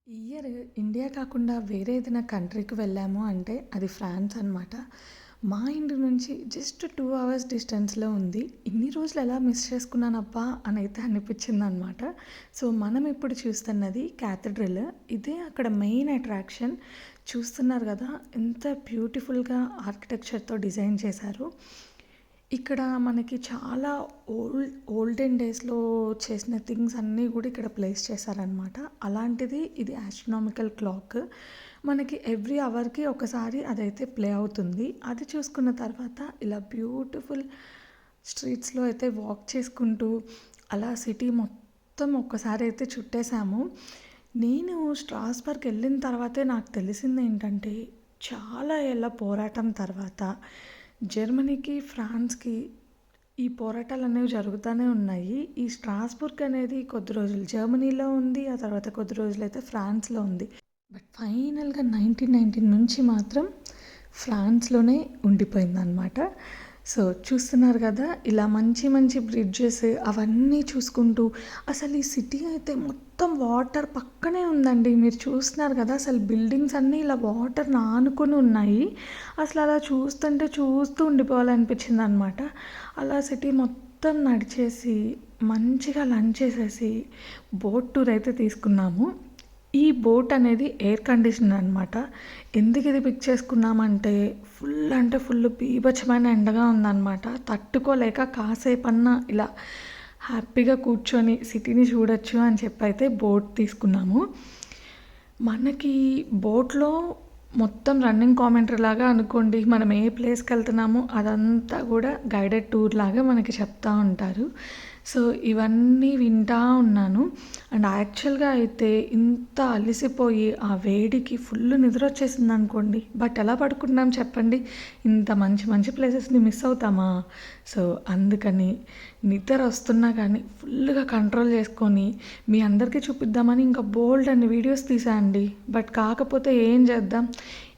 ఈ year India కాకుండా వేరే ఏదైనా కంట్రీకి వెళ్ళాము అంటే అది ఫ్రాన్స్ అనమాట. మా ఇంటి నుంచి జస్ట్ 2 అవర్స్ డిస్టెన్స్‌లో ఉంది. ఇన్ని రోజులు ఎలా మిస్ చేసుకున్నానబ్బా! అనైతే అనిపించిందనమాట. సో, మనం ఇప్పుడు చూస్తున్నది క్యాథడ్రల్. ఇదే అక్కడ మెయిన్ అట్రాక్షన్. చూస్తున్నారు గదా! ఎంత బ్యూటిఫుల్‌గా ఆర్కిటెక్చర్‌తో డిజైన్ చేశారో. ఇక్కడ మనకి చాలా ఓల్డెన్ డేస్‌లో చేసిన థింగ్స్ అన్నీ గూడా ఇక్కడ ప్లేస్ చేశారనమాట. అలాంటిది ఇది ఆస్ట్రోనామికల్ క్లాక్. మనకి ఎవ్రీ అవర్‌కి ఒకసారి అదైతే ప్లే అవుతుంది. అది చూసుకున్న తర్వాత ఇలా బ్యూటిఫుల్ స్ట్రీట్స్‌లో అయితే వాక్ చేసుకుంటూ అలా సిటీ మొత్తం ఒక్కసారి అయితే చుట్టేసాము. నేను స్ట్రాస్బర్గ్ వెళ్ళిన తర్వాతే నాకు తెలిసిందేంటంటే, చాలా ఏళ్ల పోరాటం తర్వాత జర్మనీకి, ఫ్రాన్స్‌కి ఈ పోరాటాలనేవి జరుగుతానే ఉన్నాయి. ఈ స్ట్రాస్బర్గ్ అనేది కొద్ది రోజులు జర్మనీలో ఉంది. ఆ తర్వాత కొద్ది రోజులైతే ఫ్రాన్స్‌లో ఉంది. బట్ ఫైనల్‌గా 1919 నుంచి మాత్రం ఫ్రాన్స్‌లోనే ఉండిపోయిందనమాట. సో, చూస్తున్నారు గదా! ఇలా మంచి మంచి బ్రిడ్జెస్ అవన్నీ చూసుకుంటూ అసలు ఈ సిటీ అయితే మొత్తం వాటర్ పక్కనే ఉందండి. మీరు చూస్తున్నారు గదా! అసలు బిల్డింగ్స్ అన్నీ ఇలా వాటర్‌ని ఆనుకొని ఉన్నాయి. అసలు అలా చూస్తుంటే చూస్తూ ఉండిపోవాలనిపించిందనమాట. అలా సిటీ మొత్తం నడిచేసి మంచిగా లంచ్ చేసేసి బోట్ టూర్ అయితే తీసుకున్నాము. ఈ బోట్ అనేది ఎయిర్ కండిషనర్ అనమాట. ఎందుకు ఇది పిక్ చేసుకున్నామంటే ఫుల్ అంటే ఫుల్ బీభత్సమైన ఎండగా ఉందనమాట. తట్టుకోలేక కాసేపన్నా ఇలా హ్యాపీగా కూర్చొని సిటీని చూడొచ్చు అని చెప్పైతే బోట్ తీసుకున్నాము. మనకి బోట్‌లో మొత్తం రన్నింగ్ కామెంటరీ లాగా అనుకోండి. మనం ఏ ప్లేస్‌కి వెళ్తున్నామో అదంతా కూడా గైడెడ్ టూర్ లాగా మనకి చెప్తా ఉంటారు. సో, ఇవన్నీ వింటా ఉన్నాను. అండ్ యాక్చువల్‌గా అయితే ఇంత అలిసిపోయి ఆ వేడికి ఫుల్ నిద్రొచ్చేసిందనుకోండి. బట్ ఎలా పడుకుంటున్నాం చెప్పండి? ఇంత మంచి మంచి ప్లేసెస్‌ని మిస్ అవుతామా? సో, అందుకని నిద్ర వస్తున్నా కానీ ఫుల్‌గా కంట్రోల్ చేసుకొని మీ అందరికీ చూపిద్దామని ఇంకా బోల్డ్ అన్ని వీడియోస్ తీసా అండి. బట్ కాకపోతే ఏం చేద్దాం,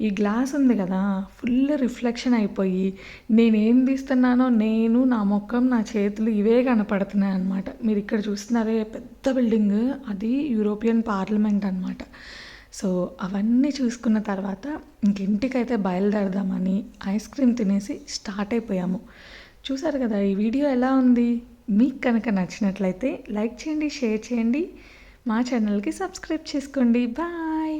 ఈ గ్లాస్ ఉంది కదా! ఫుల్ రిఫ్లెక్షన్ అయిపోయి నేనేం తీస్తున్నానో నేను, నా మొఖం, నా చేతులు ఇవే కనపడుతున్నాయి అనమాట. మీరు ఇక్కడ చూస్తున్నారే పెద్ద బిల్డింగ్ అది యూరోపియన్ పార్లమెంట్ అనమాట. సో, అవన్నీ చూసుకున్న తర్వాత ఇంటికైతే బయలుదేరదామని ఐస్ క్రీమ్ తినేసి స్టార్ట్ అయిపోయాము. చూసారు కదా! ఈ వీడియో ఎలా ఉంది? మీకు కనుక నచ్చినట్లయితే లైక్ చేయండి, షేర్ చేయండి. మా ఛానల్‌కి సబ్స్క్రైబ్ చేసుకోండి. బాయ్.